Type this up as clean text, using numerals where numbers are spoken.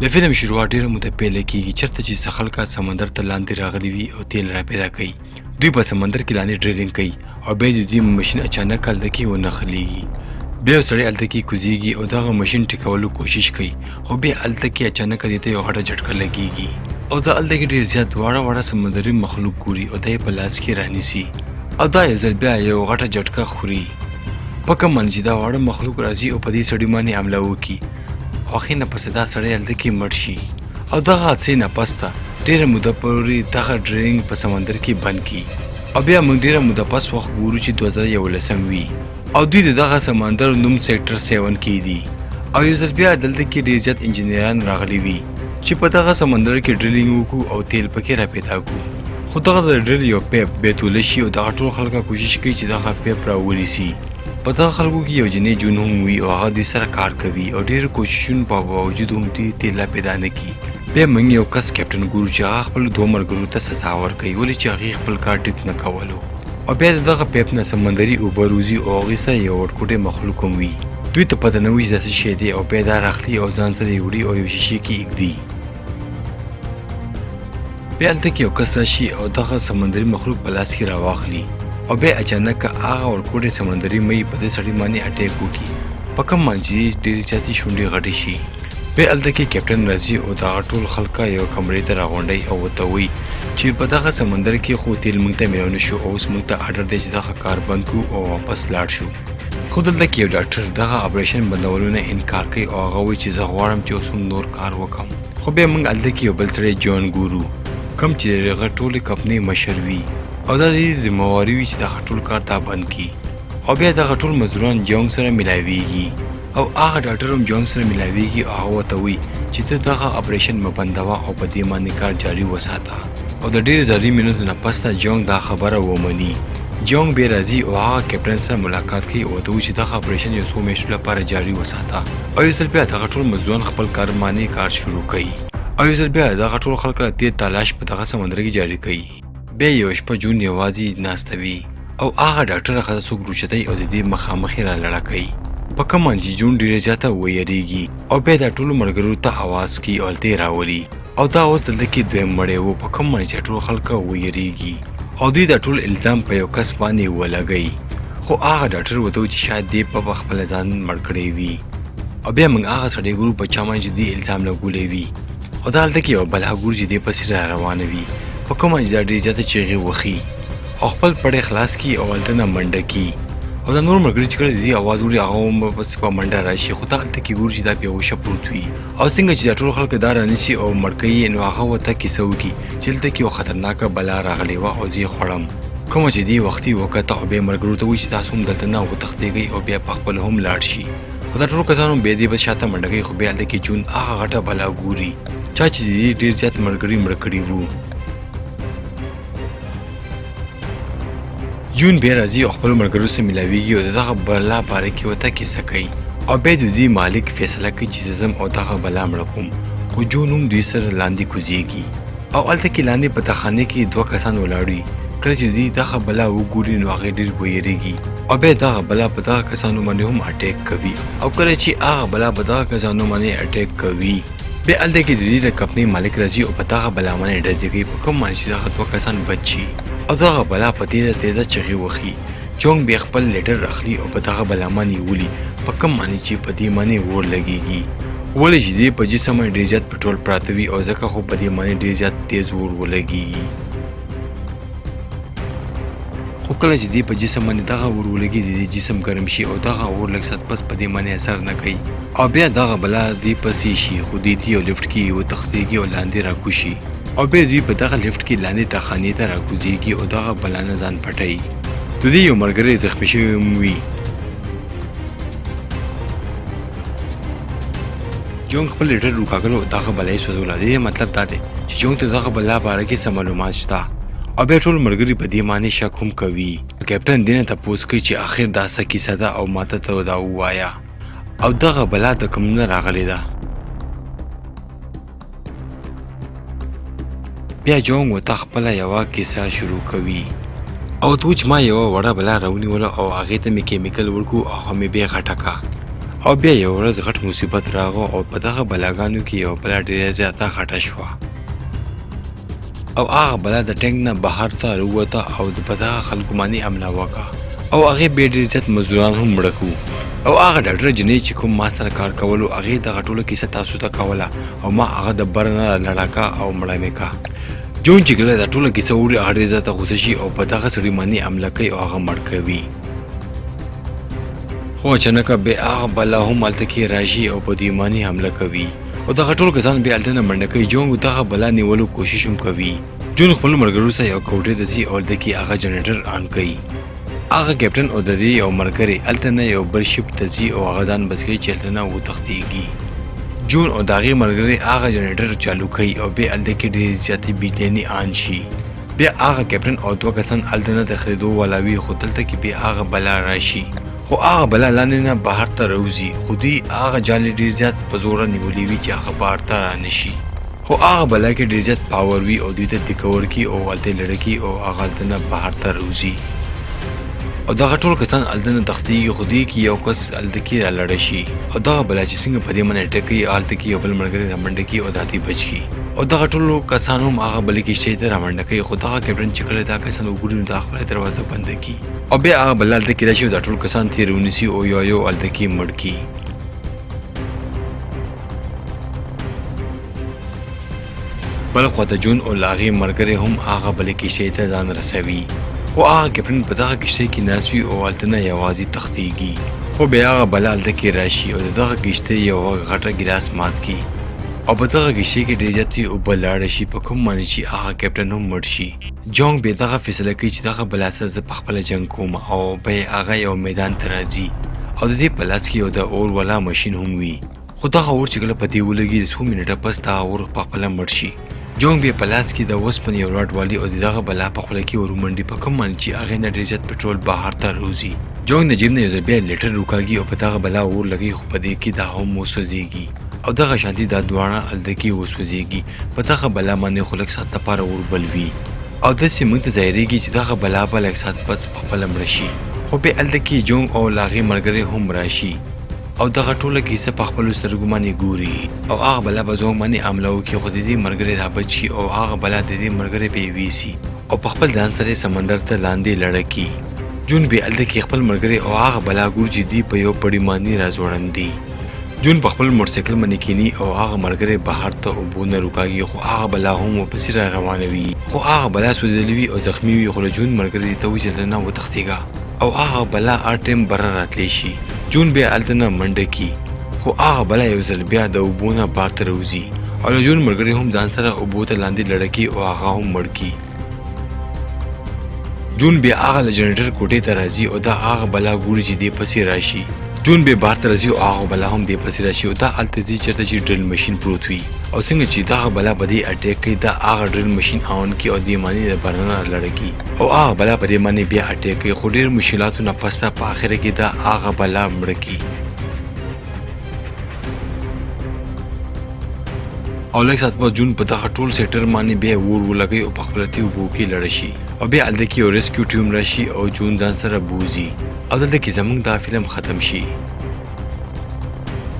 له فلم شروع ډېره موده پیل کېږي چېرته چې څه خلکه سمندر ته لاندې راغلي وي او تیل را پیدا کوي. دوی په سمندر کې لاندې ډریلینګ کوي او بیا د دوی ماشین اچانک هلته کې ونښلېږي. بیا یو سړی هلته کې کوزیږي او دغه ماشین ټیکولو کوشش کوي خو بیا هلته کې اچانک دې ته یو غټه جټکه لګېږي او دا هلته کې ډېر زیات واړه سمندري مخلوق ګوري او دا یې په لاس کې رانیسي او دا یو ځل بیا یو غټه جټکه خوري. په کوم باندې چې دا واړه مخلوق راځي او په دې سړي باندې حمله وکړي او اخر نه پسې دا سړی هلته کې مړ شي او دغه حادثې نه پس ته ډېره موده پورې دغه ډریلینګ په سمندر کې بند کړي او بیا موږ ډېره موده پس وخت ګورو چې 2011 وي او دوی د دغه سمندر نوم سیکټر 7 کې دي او یو ځل بیا دلته کې ډېر زیات انجینران راغلي وي چې په دغه سمندر کې ډریلینګ وکړو او تیل پکې را پیدا کړو. خو دغه د ډریل یو پیپ بیتوله شي او دغه ټول خلکه کوشش کوي چې دغه پیپ راونیسي. په دغه خلکو کې یو جنۍ جون هم وي او هغه دوی سره کار کوي او ډېر کوششونو په باوجود هم دوی تیل را پیدا نه کړي. بیا موږ یو کس کیپټن ګورو چې هغه خپلو دوه ملګرو ته سزا ورکوي ولې چې هغې خپل کار ټیک نه کولو او بیا د دغه پیپ نه سمندري اوبه روزي او هغې سره یو ورکوټی مخلوق هم وي. دوی ته پته نه وي چې دا څه شی دی او بیا دا راخلي او ځان سره یې وړي او یو شیشې کې ایږدي. بیا هلته کې یو کس راشي او دغه سمندري مخلوق په لاس کې راواخلي او بیا اچانک هغه ورکوټی سمندري مۍ په دې سړي باندې اټیک وکړي په کوم باندې چې ډېرې زیاتې شونډې غټې شي. بیا هلته کې کیپټن راځي او دغه ټول خلکه یو کمرې ته راغونډوي او ورته وایي چې په دغه سمندر کې خو تیل موږ ته میلاو نه شو او اوس موږ ته اډر دی چې دغه کار بند کړو او واپس لاړ شو. خو دلته کې یو ډاکټر دغه اپریشن بندولو نه انکار کوي او هغه وایي چې زه غواړم چې اوس هم نور کار وکړم. خو بیا موږ هلته کې یو بل سړی جون ګورو کوم چې هغه ټولې کمپنۍ مشر وي او دا د دې ذمهواري وي چې دغه ټول کار ته بند کړي او بیا دغه ټول مزدوران جونګ سره ملاویږي او هغه ډاکټر هم جونګ سره ملاویږي او هغه ورته وایي چې ته دغه اپریشن مه بندوه او په دې باندې کار جاري وساته او د ډېر زري منټو نه پس ته جونګ دا خبره ومني. جونګ بیا راځي او هغه کیپټن سره ملاقات کوي او ورته وایي چې دغه اپریشن یو څو میاشتو لپاره جاري وساته او یو ځل بیا دغه ټول مزدوران خپل کار باندې کار شروع کوي او یو ځل بیا دغه ټول خلک د تیل تلاش په دغه سمندر کې جاري کوي. بیا یو شپه جون یوازې ناسته وي او هغه ډاکټر ښځه څوک روچتوي او د دې مخامخ یې رالړه کوي په کوم باندې چې جون ډېره زیاته ویریږي او بیا دا ټولو ملګرو ته اواز کوي او هلته یې راولي او دا اوس دلته کې دویم مړی و په کوم باندې چې ټول خلکه ویریږي او دوی دا ټول الزام په یو کس باندې ولګوي خو هغه ډاکټر ورته وایي چې شاید دې په خپله ځان مړ کړی وي او بیا موږ هغه سړی ګورو په چا باندې چې دوی الزام لګولی وي او دا هلته کې یو بلا ګورو چې دې پسې را روانه وي په کوم باندې چې دا ډېرې زیاته چیغې وخي او خپل پړی خلاص کړي او هلته نه منډه کړي او دا نور ملګري چې کله د دې اواز وړي هغه هم پسې په منډه راشي خو دا هلته کې ګورو چې دا بېهوشه پروت وي او څنګه چې دا ټول خلک دا رانیسي او مړ کوي نو هغه ورته کیسه وکړي چې هلته کې یو خطرناکه بلا راغلې وه او زه یې خوړم کومه چې دې وختي وکته او بیا ملګرو ته وایي چې تاسو هم دلته نه وتښتېږئ او بیا پخپله هم لاړ شي خو دا ټول کسان هم بیا دې بس شاته منډه کوي خو بیا هلته کې جون هغه غټه بلا ګوري چا چې د دې ډېر زیات ملګري مړه کړي وو. جون بیا راځي او خپلو ملګرو سره ملاویږي او د دغه بلا باره کې ورته کیسه کوي او بیا د دې مالک فیصله کوي چې زه ځم او دغه بلا مړه کوم خو جون هم دوی سره لاندې کوزیږي او هلته کې لاندې په تخانه کې دوه کسان ولاړ وي. کله چې دوی دغه بلا وګوري نو هغې ډېر ویریږي او بیا دغه بلا په دغه کسانو باندې هم اټیک کوي او کله چې هغه بلا په دغه کسانو باندې اټیک کوي بیا هلته کې د دې د کمپنۍ مالک راځي او په دغه بلا باندې ډزې کوي په کوم باندې چې دغه دوه کسان بچ شي او دغه بلا په تیزه تیزه چغې وخي. جونګ بیا خپل لیډر اخلي او په دغه بلا باندې ولي په کوم باندې چې په دې باندې اور لګېږي ولې چې دې په جسم باندې ډېر زیات پټرول پراته وي او ځکه خو په دې باندې ډېر زیات تیز اور ولګېږي خو کله چې دې په جسم باندې دغه اور ولګي د دې جسم ګرم شي او دغه اور لږ ساعت پس په دې باندې اثر نه کوي او بیا دغه بلا دې پسې شي خو دې یو لفټ کې وتښتېږي او لاندې راکوشي او بیا دوی په دغه لفټ کې لاندې تخانې ته راکوزېږي او دغه بلا نه ځان پټوي. د دې یو ملګری زخمي شوی هم وي. جونګ خپل لیډر روکاګلو دغه بلا یې سوځوله. د دې مطلب دا دی چې جونګ ته دغه بلا باره کې څه معلومات شته او بیا ټول ملګري په دې باندې شک هم کوي. کیپټن دې نه تپوس کوي چې آخر دا څه کیسه ده او ماته ته دا ووایه او دغه بلا د کوم نه راغلې ده. بیا جونګ ورته خپله یوه کیسه شروع کوي او ته چې ما یوه وړه بلا راونیوله او هغې ته مې کیمیکل ورکړو او هغه مې بیا غټه کړه او بیا یو ورځ غټ مصیبت راغو او په دغه بلاګانو کې یو بلا ډیره زیاته غټه شوه او هغه بلا د ټینګ نه بهر ته راووته او د په دغه خلکو باندې حمله وکړه او هغې بیا ډېر زیات مزدوران هم مړه کړو او هغه ډاکټر جنۍ چې کوم ما سره کار کولو هغې دغه ټوله کیسه تاسو ته کوله او ما هغه د بر نه لړاکه او مړه مې کا جون چې کله دا ټوله کیسه وړي هغه ډېر زیاته غوسه شي او په دغه سړي باندې حمله کوي او هغه مړ کوي خو اچانک بیا هغه بلا هم هلته کې راشي او په دوی باندې حمله کوي او دغه ټول کسان بیا هلته نه منډه کوي جون دغه بلا نیولو کوشش هم کوي جون خپل ملګرو سره یو کوټې ته ځي او هلته کې هغه جنریټر آن کوي هغه کیپټن او د دې یو ملګری هلته نه یو بل شپ ته ځي او هغه ځان بچ کوي چې هلته نه وتښتېږي جون او د هغې ملګري هغه جنریټر چالو کوي او بیا هلته کې ډېرې زیاتې بیتیني آن شي بیا هغه کیپټن او دوه کسان هلته نه د خریدو والا وي خو دلته کې بیا هغه بلا راشي خو هغه بلا لاندې نه بهر ته راوځي خو دوی هغه جالې ډېر زیات په زوره نیولې وي چې هغه بهر ته رانشي خو هغه بلا کې ډېر زیات پاور وي او دوی ته ټیکور کي او هلته لړه کي او هغه هلته نه بهر ته راوځي او دغه ټول کسان هلته نه تښتېږي خو دوی کې یو کس هلته کې رالړه شي او دغه بلا چې څنګه په دې باندې اټیک کوي هلته کې یو بل ملګری رامنډه کوي او د هغې بچ کړي او دغه ټولو کسان هم هغه بلې کښتۍ ته رامنډه کوي خو دغه کیپټن چې کله دا کسان وګوري نو دا خپله دروازه بنده کړي او بیا هغه بلا هلته کې راشي او دا ټول کسان ترې ونیسي او یو یو هلته کې مړ کړي بل خواته جون او له هغې ملګری هم هغه بلې کښتۍ ته ځان رسوي خو هغه کیپټن په دغه کښتۍ کې ناست وي او هلته نه یوازې تښتېږي خو بیا هغه بلا هلته کې راشي او د دغه کښتۍ یوه غټه ګیلاس مات کړي او په دغه کښتۍ کې ډېر زیاتې اوبه لاړه شي په کوم باندې چې هغه کیپټن هم مړ شي جونګ بیا دغه فیصله کوي چې دغه بلا سره زه پخپله جنګ کوم او بیا هغه یو میدان ته راځي او د دې په لاس کې یو د اور والا ماشین هم وي خو دغه اور چې کله په دې ولګي د څو منټه پس دغه اور پخپله مړ شي جونګ بیا په لاس کې د اوسپنې یو راډ والي او د دغه بلا په خوله کې ورمنډي په کوم باندې چې هغې نه ډېر زیات پټرول بهر ته راوځي جونګ د جیب نه یو ځل بیا لیټر روکاږي او په دغه بلا اور لګوي خو په دې کې دا هم وسوځېږي او دغه شانتي دا دواړه هلته کې وسوځېږي په دغه بلا باندې خو لږ ساعت دپاره اور بل وي او داسې موږ ته ظاهرېږي چې دغه بلا به لږ ساعت پس پخپله مړه شي خو بیا هلته کې جونګ او له هغې ملګری هم راشي او دغه ټوله کیسه په خپلو سترګو باندې ګوري او هغه بلا به زونګ باندې حمله وکړي خو د دې ملګری را بچ شي او هغه بلا د دې ملګری پې ویسي او په خپل ځان سره سمندر ته لاندې لړه کړي جون بیا هلته کې خپل ملګری او هغه بلا ګوري چې دوی په یو پړي باندې راځوړندي جون په خپل موټرسایکل باندې کینی او هغه ملګری بهر ته اوبو نه روکاږي خو هغه بلا هم ورپسې را روانه وي خو هغه بلا سوځېدلې وي او زخمي وي خو له جون ملګري ته وایي چې دلته نه وتښتېږه او هغه بلا هر ټایم بره راتلی شي جون بیا هلته نه منډه کي خو هغه بلا یو ځل بیا د اوبو نه بار ته راوځي او له جون ملګري هم ځان سره اوبو ته لاندې لړه کي او هغه هم مړ کي جون بیا هغه له جنریټر کوټې ته راځي او دا هغه بلا ګوري چې دې پسې راشي جون بیا بهر ته راځي او هغه بلا هم دې پسې راشي او دا هلته ځي چېرته چې ډرل مشین پروت وي او څنګه چې دغه بلا په دې اټیک کوي دا هغه ډرل مشین آن کړي او دې باندې د برنه لړه کړي او هغه بلا په دې باندې بیا اټیک کوي خو ډېر مشکلاتو نه پس په آخره کې دا هغه بلا مړه کړي او لږ ساعت بعد جون په دغه ټول سیکټر باندې بیا اور ولګوي او په خپله تې اوبو کې لړه شي او بیا هلته کې یو ریسکیو ټیم راشي او جون ځان سره بوځي او دلته کې زموږ دا فلم ختم شي